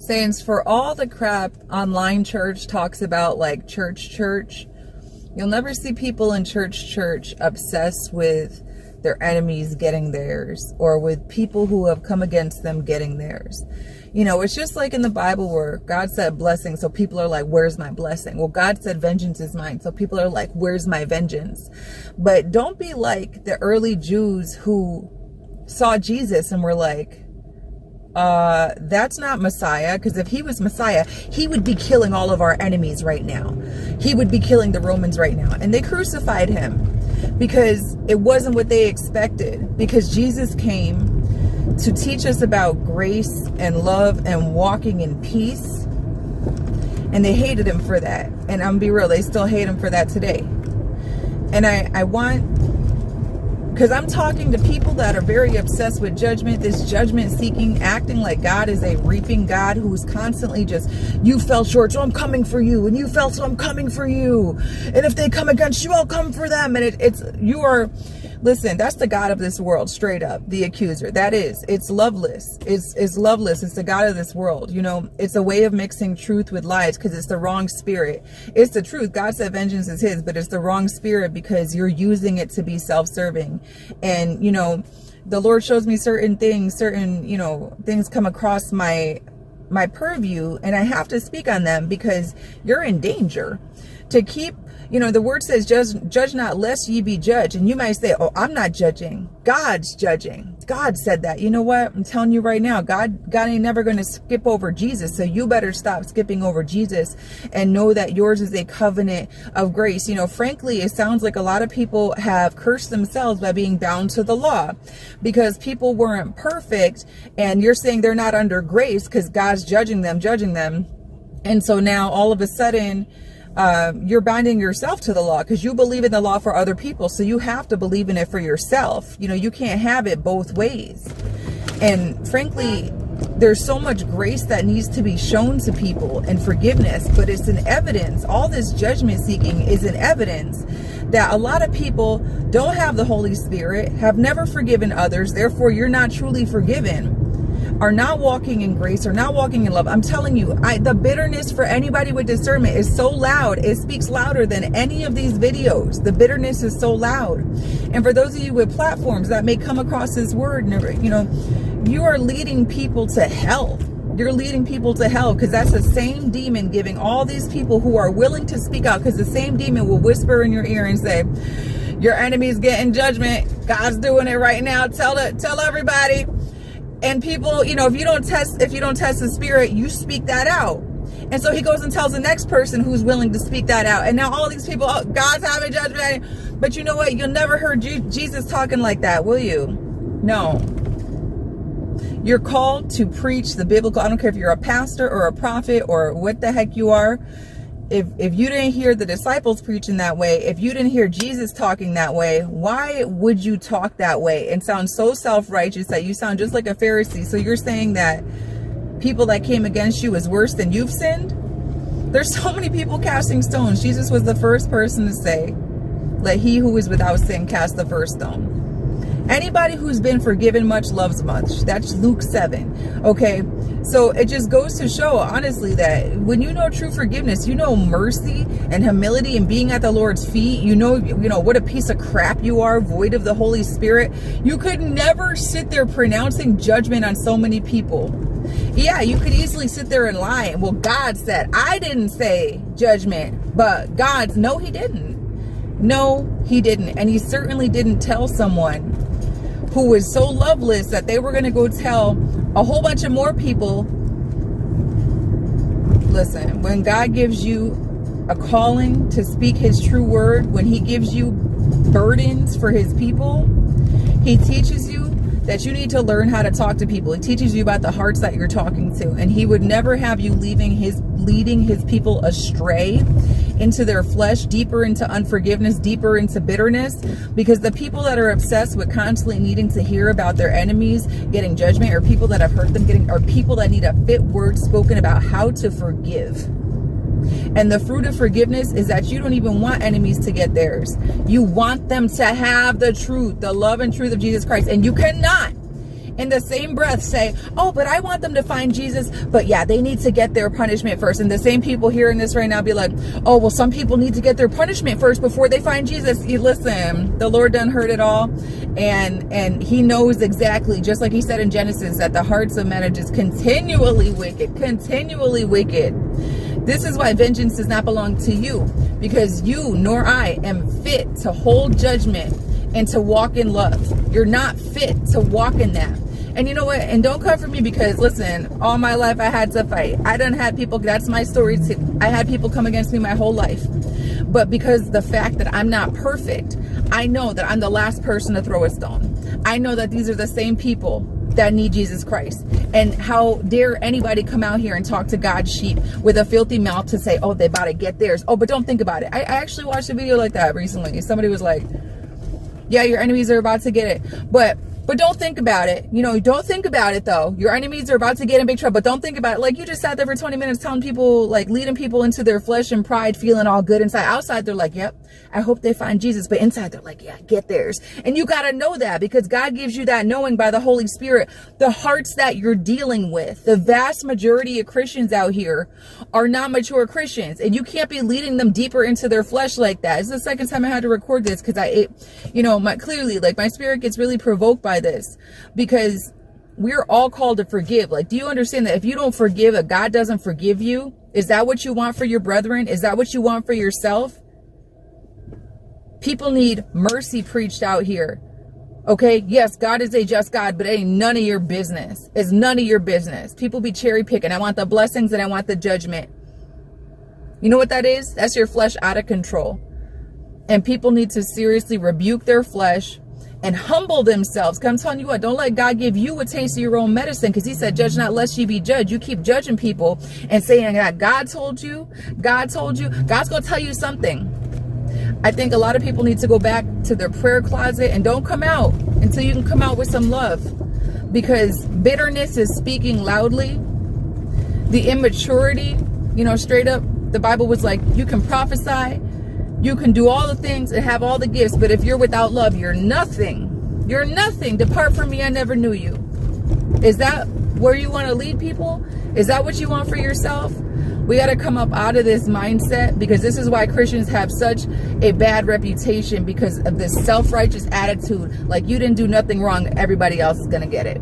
Saints, for all the crap online church talks about, like church, you'll never see people in church obsessed with their enemies getting theirs, or with people who have come against them getting theirs. You know, it's just like in the Bible where God said blessing, so people are like, where's my blessing? Well, God said vengeance is mine, so people are like, where's my vengeance? But don't be like the early Jews who saw Jesus and were like, that's not Messiah, because if he was Messiah, he would be killing all of our enemies right now. He would be killing the Romans right now. And they crucified him because it wasn't what they expected, because Jesus came to teach us about grace and love and walking in peace. And they hated him for that. And I'm gonna be real, they still hate him for that today. And I want, because I'm talking to people that are very obsessed with judgment, this judgment seeking, acting like God is a reaping God who's constantly just, you fell short, so I'm coming for you. And you fell, so I'm coming for you. And if they come against you, I'll come for them. And you are, listen, that's the God of this world, straight up, the accuser. That is, it's loveless. It's loveless. It's the God of this world. You know, it's a way of mixing truth with lies because it's the wrong spirit. It's the truth. God said vengeance is his, but it's the wrong spirit because you're using it to be self-serving. And, you know, the Lord shows me certain things, you know, things come across my purview, and I have to speak on them because you're in danger. To keep, you know, the word says, judge not lest ye be judged. And you might say, oh, I'm not judging. God's judging. God said that. You know what? I'm telling you right now, God ain't never going to skip over Jesus. So you better stop skipping over Jesus and know that yours is a covenant of grace. You know, frankly, it sounds like a lot of people have cursed themselves by being bound to the law because people weren't perfect. And you're saying they're not under grace because God's judging them. And so now all of a sudden, you're binding yourself to the law because you believe in the law for other people. So you have to believe in it for yourself. You know, you can't have it both ways. And frankly, there's so much grace that needs to be shown to people and forgiveness, but it's an evidence. All this judgment seeking is an evidence that a lot of people don't have the Holy Spirit, have never forgiven others. Therefore, you're not truly forgiven. Are not walking in grace, or not walking in love. I'm telling you, the bitterness for anybody with discernment is so loud. It speaks louder than any of these videos. The bitterness is so loud. And for those of you with platforms that may come across this word, you know, you are leading people to hell. You're leading people to hell because that's the same demon giving all these people who are willing to speak out, because the same demon will whisper in your ear and say, your enemy's getting judgment. God's doing it right now. Tell everybody. And people, you know, if you don't test the spirit, you speak that out. And so he goes and tells the next person who's willing to speak that out. And now all these people, oh, God's having judgment. But you know what? You'll never hear Jesus talking like that, will you? No. You're called to preach the biblical. I don't care if you're a pastor or a prophet or what the heck you are. If you didn't hear the disciples preaching that way, if you didn't hear Jesus talking that way, why would you talk that way and sound so self-righteous that you sound just like a Pharisee? So you're saying that people that came against you is worse than you've sinned? There's so many people casting stones. Jesus was the first person to say, let he who is without sin cast the first stone. Anybody who's been forgiven much loves much. That's Luke 7. Okay. So it just goes to show, honestly, that when you know true forgiveness, you know mercy and humility and being at the Lord's feet, you know what a piece of crap you are, void of the Holy Spirit. You could never sit there pronouncing judgment on so many people. Yeah, you could easily sit there and lie. Well, God said, I didn't say judgment, but no, he didn't. No, he didn't. And he certainly didn't tell someone who was so loveless that they were going to go tell a whole bunch of more people. Listen, when God gives you a calling to speak his true word, when he gives you burdens for his people, he teaches you that you need to learn how to talk to people. He teaches you about the hearts that you're talking to, and he would never have you leading his people astray into their flesh, deeper into unforgiveness, deeper into bitterness, because the people that are obsessed with constantly needing to hear about their enemies getting judgment, or people that have hurt them or people that need a fit word spoken about how to forgive. And the fruit of forgiveness is that you don't even want enemies to get theirs. You want them to have the truth, the love and truth of Jesus Christ. And you cannot in the same breath say, oh, but I want them to find Jesus, but yeah, they need to get their punishment first. And the same people hearing this right now be like, oh, well, some people need to get their punishment first before they find Jesus. You listen, the Lord done heard it all. And he knows exactly, just like he said in Genesis, that the hearts of men are just continually wicked, continually wicked. This is why vengeance does not belong to you, because you nor I am fit to hold judgment and to walk in love. You're not fit to walk in that. And you know what? And don't come for me, because listen, all my life I had to fight. I done had people, that's my story too. I had people come against me my whole life. But because the fact that I'm not perfect, I know that I'm the last person to throw a stone. I know that these are the same people that need Jesus Christ. And how dare anybody come out here and talk to God's sheep with a filthy mouth to say, oh, they about to get theirs. Oh, but don't think about it. I actually watched a video like that recently. Somebody was like, yeah, your enemies are about to get it. But don't think about it. You know, don't think about it though. Your enemies are about to get in big trouble, but don't think about it. Like, you just sat there for 20 minutes telling people, like leading people into their flesh and pride, feeling all good inside. Outside, they're like, yep, I hope they find Jesus. But inside, they're like, yeah, get theirs. And you got to know that, because God gives you that knowing by the Holy Spirit. The hearts that you're dealing with, the vast majority of Christians out here are not mature Christians, and you can't be leading them deeper into their flesh like that. It's the second time I had to record this, because clearly, like, my spirit gets really provoked by this, because we're all called to forgive. Like, do you understand that if you don't forgive, that God doesn't forgive you? Is that what you want for your brethren? Is that what you want for yourself? People need mercy preached out here. Okay, yes, God is a just God, but it ain't none of your business. It's none of your business. People be cherry picking. I want the blessings and I want the judgment. You know what that is? That's your flesh out of control. And people need to seriously rebuke their flesh and humble themselves. Because I'm telling you what, don't let God give you a taste of your own medicine, because he said, judge not lest ye be judged. You keep judging people and saying that God told you, God's going to tell you something. I think a lot of people need to go back to their prayer closet and don't come out until you can come out with some love, because bitterness is speaking loudly. The immaturity, straight up, the Bible was like, you can prophesy, you can do all the things and have all the gifts, but if you're without love, you're nothing. You're nothing. Depart from me, I never knew you. Is that where you want to lead people? Is that what you want for yourself? We got to come up out of this mindset, because this is why Christians have such a bad reputation, because of this self-righteous attitude. Like, you didn't do nothing wrong, everybody else is going to get it.